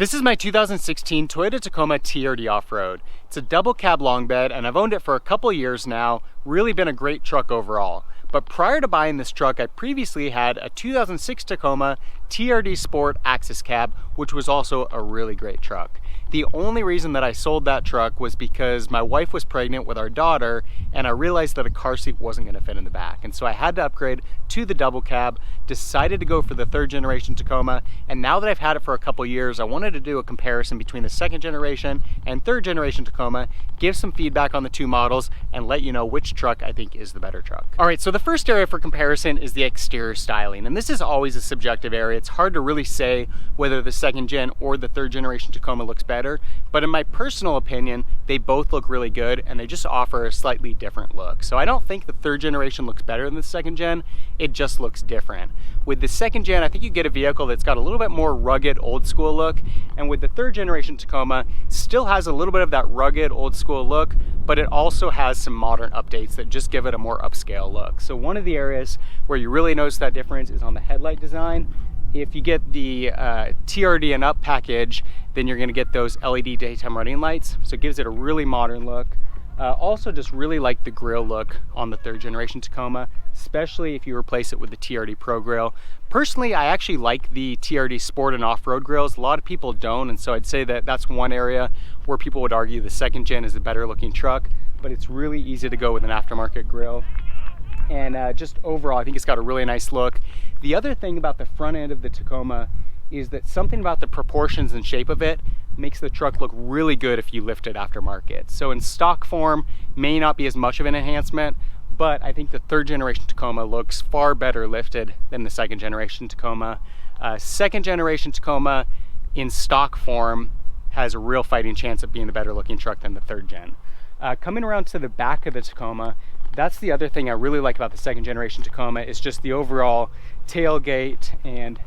This is my 2016 Toyota Tacoma TRD Off-Road. It's a double cab long bed and I've owned it for a couple years now. Really been a great truck overall. But prior to buying this truck, I previously had a 2006 Tacoma TRD Sport Access Cab, which was also a really great truck. The only reason that I sold that truck was because my wife was pregnant with our daughter and I realized that a car seat wasn't going to fit in the back. And so I had to upgrade to the double cab, decided to go for the third generation Tacoma, and now that I've had it for a couple years, I wanted to do a comparison between the second generation and third generation Tacoma, give some feedback on the two models, and let you know which truck I think is the better truck. All right, so the first area for comparison is the exterior styling, and this is always a subjective area. It's hard to really say whether the second gen or the third generation Tacoma looks better, but in my personal opinion, they both look really good and they just offer a slightly different look. So I don't think the third generation looks better than the second gen, it just looks different. With the second gen, I think you get a vehicle that's got a little bit more rugged old school look, and with the third generation Tacoma, still has a little bit of that rugged old school look, but it also has some modern updates that just give it a more upscale look. So one of the areas where you really notice that difference is on the headlight design. If you get the TRD and Up package, then you're gonna get those LED daytime running lights. So it gives it a really modern look. Also just really like the grille look on the third generation Tacoma, especially if you replace it with the TRD Pro grille. Personally, I actually like the TRD Sport and Off-Road grills. A lot of people don't, and so I'd say that that's one area where people would argue the second gen is a better looking truck, but it's really easy to go with an aftermarket grille. And just overall, I think it's got a really nice look. The other thing about the front end of the Tacoma is that something about the proportions and shape of it makes the truck look really good if you lift it aftermarket. So in stock form, may not be as much of an enhancement, but I think the third generation Tacoma looks far better lifted than the second generation Tacoma. Second generation Tacoma in stock form has a real fighting chance of being the better looking truck than the third gen. Coming around to the back of the Tacoma, that's the other thing I really like about the second generation Tacoma is just the overall tailgate and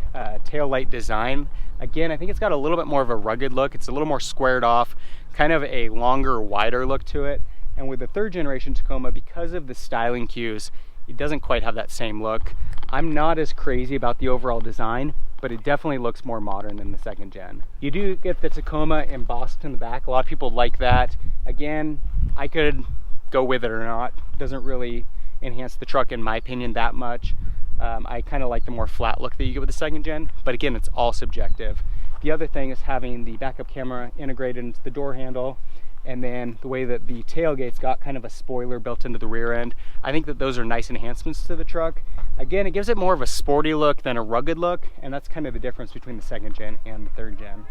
tail light design. Again, I think it's got a little bit more of a rugged look. It's a little more squared off, kind of a longer, wider look to it. And with the third generation Tacoma, because of the styling cues, it doesn't quite have that same look. I'm not as crazy about the overall design, but it definitely looks more modern than the second gen. You do get the Tacoma embossed in the back. A lot of people like that. Again, I could go with it or not. Doesn't really enhance the truck in my opinion that much. I kind of like the more flat look that you get with the second gen, but again, it's all subjective. The other thing is having the backup camera integrated into the door handle, and then the way that the tailgate's got kind of a spoiler built into the rear end. I think that those are nice enhancements to the truck. Again, it gives it more of a sporty look than a rugged look, and that's kind of the difference between the second gen and the third gen.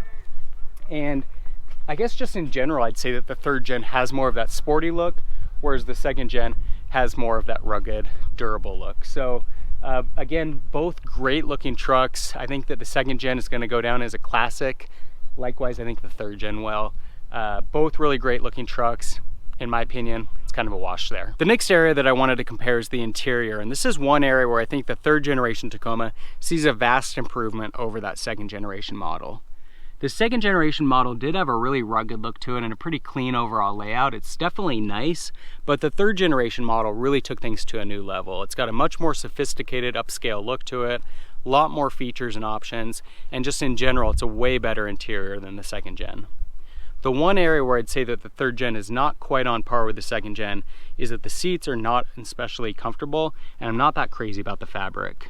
And I guess just in general, I'd say that the third gen has more of that sporty look, whereas the second gen has more of that rugged, durable look. So again, both great looking trucks. I think that the second gen is going to go down as a classic. Likewise, I think the third gen will. Both really great looking trucks. In my opinion, it's kind of a wash there. The next area that I wanted to compare is the interior, and this is one area where I think the third generation Tacoma sees a vast improvement over that second generation model. The second generation model did have a really rugged look to it and a pretty clean overall layout. It's definitely nice, but the third generation model really took things to a new level. It's got a much more sophisticated upscale look to it, a lot more features and options, and just in general, it's a way better interior than the second gen. The one area where I'd say that the third gen is not quite on par with the second gen is that the seats are not especially comfortable, and I'm not that crazy about the fabric.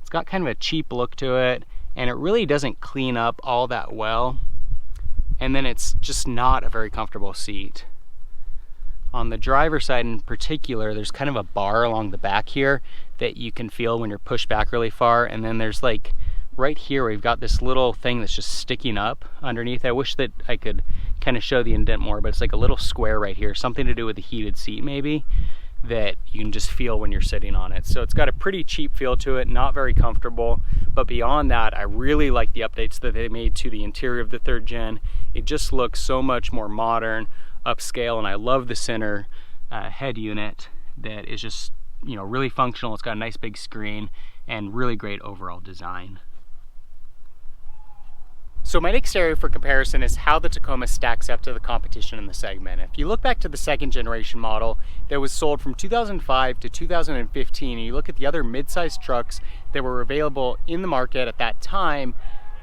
It's got kind of a cheap look to it, and it really doesn't clean up all that well, and then it's just not a very comfortable seat. On the driver's side in particular, there's kind of a bar along the back here that you can feel when you're pushed back really far, and then there's like right here we've got this little thing that's just sticking up underneath. I wish that I could kind of show the indent more, but it's like a little square right here, something to do with the heated seat maybe, that you can just feel when you're sitting on it. So it's got a pretty cheap feel to it, not very comfortable, but beyond that, I really like the updates that they made to the interior of the third gen. It just looks so much more modern, upscale, and I love the center head unit that is just, you know, really functional. It's got a nice big screen and really great overall design. So my next area for comparison is how the Tacoma stacks up to the competition in the segment. If you look back to the second generation model that was sold from 2005 to 2015, and you look at the other mid-sized trucks that were available in the market at that time,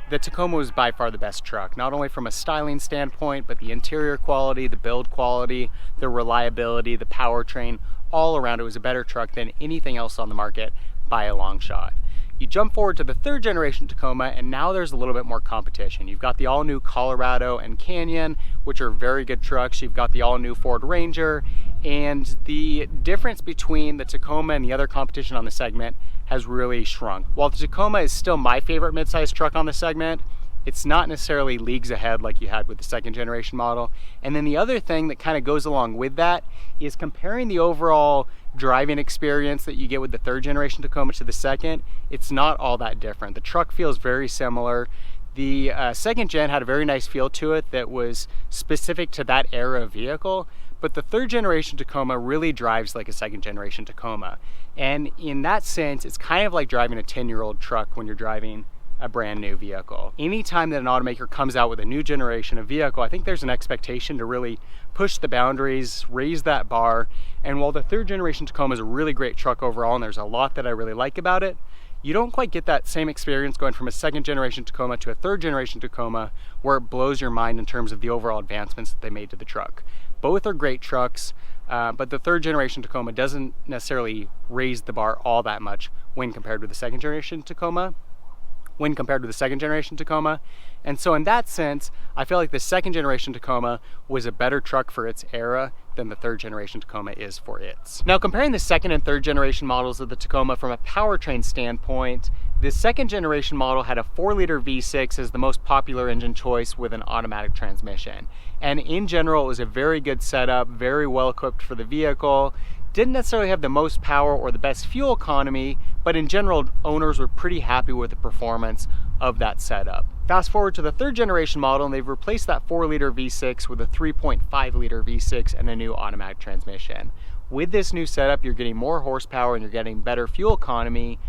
the Tacoma was by far the best truck, not only from a styling standpoint, but the interior quality, the build quality, the reliability, the powertrain, all around it was a better truck than anything else on the market by a long shot. You jump forward to the third generation Tacoma, and now there's a little bit more competition. You've got the all-new Colorado and Canyon, which are very good trucks. You've got the all-new Ford Ranger, and the difference between the Tacoma and the other competition on the segment has really shrunk. While the Tacoma is still my favorite midsize truck on the segment, it's not necessarily leagues ahead like you had with the second generation model. And then the other thing that kind of goes along with that is comparing the overall driving experience that you get with the third generation Tacoma to the second. It's not all that different. The truck feels very similar. The second gen had a very nice feel to it that was specific to that era of vehicle, but the third generation Tacoma really drives like a second generation Tacoma. And in that sense, it's kind of like driving a 10-year-old truck when you're driving a brand new vehicle. Anytime that an automaker comes out with a new generation of vehicle, I think there's an expectation to really push the boundaries, raise that bar. And while the third generation Tacoma is a really great truck overall, and there's a lot that I really like about it, you don't quite get that same experience going from a second generation Tacoma to a third generation Tacoma where it blows your mind in terms of the overall advancements that they made to the truck. Both are great trucks, but the third generation Tacoma doesn't necessarily raise the bar all that much when compared with the second generation Tacoma. And so in that sense, I feel like the second generation Tacoma was a better truck for its era than the third generation Tacoma is for its. Now, comparing the second and third generation models of the Tacoma from a powertrain standpoint, the second generation model had a 4-liter V6 as the most popular engine choice with an automatic transmission. And in general, it was a very good setup, very well equipped for the vehicle. Didn't necessarily have the most power or the best fuel economy, but in general, owners were pretty happy with the performance of that setup. Fast forward to the third generation model, and they've replaced that 4-liter V6 with a 3.5-liter V6 and a new automatic transmission. With this new setup, you're getting more horsepower and you're getting better fuel economy,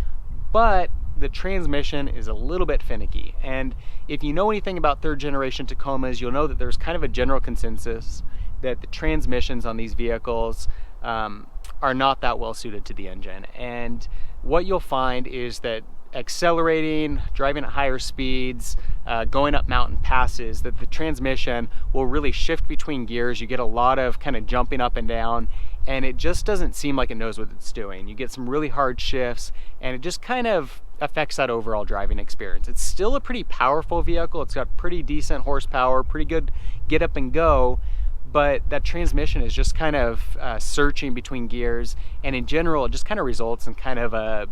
but the transmission is a little bit finicky. And if you know anything about third generation Tacomas, you'll know that there's kind of a general consensus that the transmissions on these vehicles are not that well suited to the engine. And what you'll find is that accelerating, driving at higher speeds, going up mountain passes, that the transmission will really shift between gears. You get a lot of kind of jumping up and down, and it just doesn't seem like it knows what it's doing. You get some really hard shifts, and it just kind of affects that overall driving experience. It's still a pretty powerful vehicle. It's got pretty decent horsepower, pretty good get up and go, but that transmission is just kind of searching between gears, and in general it just kind of results in kind of a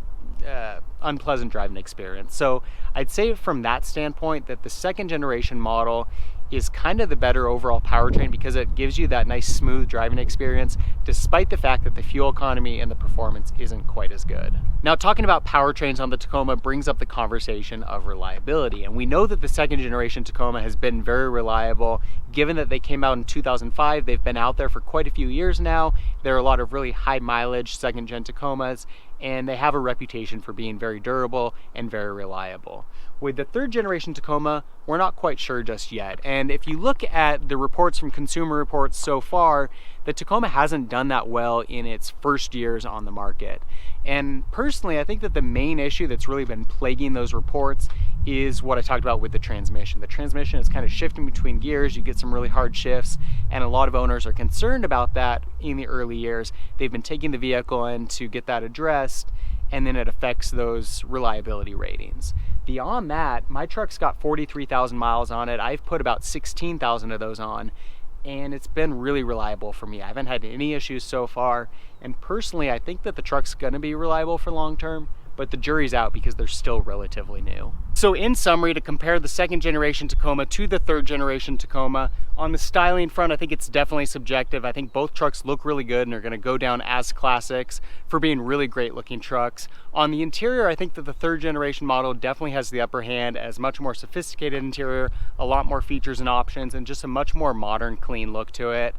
unpleasant driving experience. So I'd say from that standpoint that the second generation model is kind of the better overall powertrain because it gives you that nice smooth driving experience despite the fact that the fuel economy and the performance isn't quite as good. Now, talking about powertrains on the Tacoma brings up the conversation of reliability, and we know that the second generation Tacoma has been very reliable. Given that they came out in 2005, they've been out there for quite a few years now. There are a lot of really high mileage second gen Tacomas, and they have a reputation for being very durable and very reliable. With the third generation Tacoma, we're not quite sure just yet. And if you look at the reports from Consumer Reports so far, the Tacoma hasn't done that well in its first years on the market. And personally, I think that the main issue that's really been plaguing those reports is what I talked about with the transmission. The transmission is kind of shifting between gears. You get some really hard shifts, and a lot of owners are concerned about that in the early years. They've been taking the vehicle in to get that addressed, and then it affects those reliability ratings. Beyond that, my truck's got 43,000 miles on it. I've put about 16,000 of those on, and it's been really reliable for me. I haven't had any issues so far, and personally, I think that the truck's gonna be reliable for long term, but the jury's out because they're still relatively new. So in summary, to compare the second generation Tacoma to the third generation Tacoma, on the styling front, I think it's definitely subjective. I think both trucks look really good and are gonna go down as classics for being really great looking trucks. On the interior, I think that the third generation model definitely has the upper hand as much more sophisticated interior, a lot more features and options, and just a much more modern, clean look to it.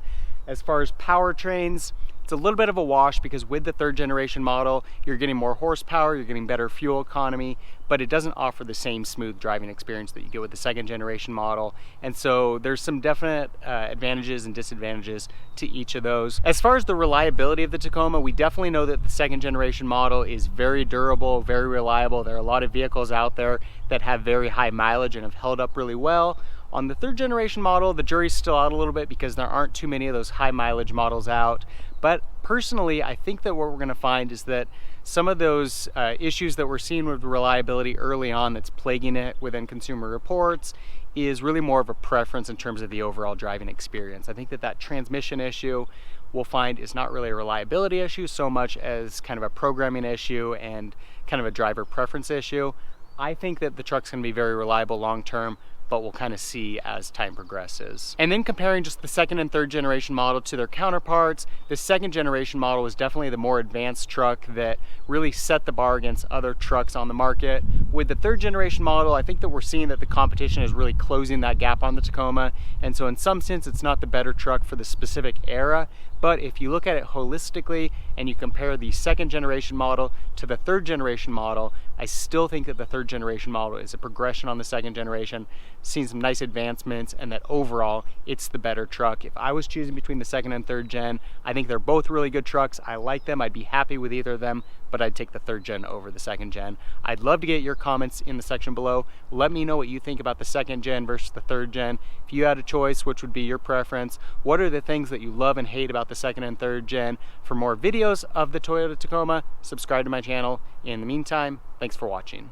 As far as powertrains, It's a little bit of a wash because with the third generation model, you're getting more horsepower, you're getting better fuel economy, but it doesn't offer the same smooth driving experience that you get with the second generation model. And so there's some definite advantages and disadvantages to each of those. As far as the reliability of the Tacoma, we definitely know that the second generation model is very durable, very reliable. There are a lot of vehicles out there that have very high mileage and have held up really well. On the third generation model, the jury's still out a little bit because there aren't too many of those high mileage models out. But personally, I think that what we're gonna find is that some of those issues that we're seeing with reliability early on that's plaguing it within Consumer Reports is really more of a preference in terms of the overall driving experience. I think that that transmission issue we'll find is not really a reliability issue so much as kind of a programming issue and kind of a driver preference issue. I think that the truck's gonna be very reliable long term, but we'll kind of see as time progresses. And then comparing just the second and third generation model to their counterparts, the second generation model was definitely the more advanced truck that really set the bar against other trucks on the market. With the third generation model, I think that we're seeing that the competition is really closing that gap on the Tacoma. And so in some sense, it's not the better truck for the specific era, but if you look at it holistically and you compare the second generation model to the third generation model, I still think that the third generation model is a progression on the second generation, seeing some nice advancements, and that overall it's the better truck. If I was choosing between the second and third gen, I think they're both really good trucks. I like them, I'd be happy with either of them, but I'd take the third gen over the second gen. I'd love to get your comments in the section below. Let me know what you think about the second gen versus the third gen. If you had a choice, which would be your preference? What are the things that you love and hate about the second and third gen? For more videos of the Toyota Tacoma, subscribe to my channel. In the meantime, thanks for watching.